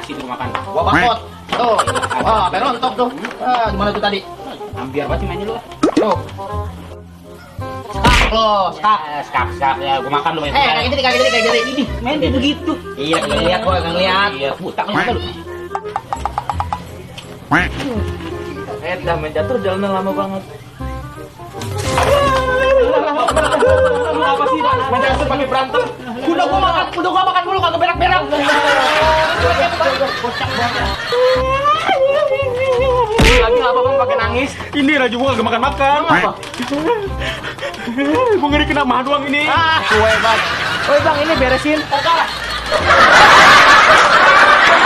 nasi tuh makan. Gua bakot. Tuh. Wah, berontok tuh. Gimana tuh tadi? Ambiar banget sih mainnya lu. Tuh. Skak lo, skak. Skak ya, gua makan lu main. Kayak gini, kayak gini, kayak gini. Ini main dia begitu. Iya, ngeliat gua, ngeliat. Iya, butak lu mata lu. Dah main jatuh jalannya lama banget. Apa sih? Main jatuh pakai berantem. Udah gua makan dulu kagak berak-berak. Lagi apa bang pakai nangis? Ini Raju gua gak makan-makan. Apa? Gua ngeri kena mah doang ini. Kue banget. Oi bang ini beresin. Oke.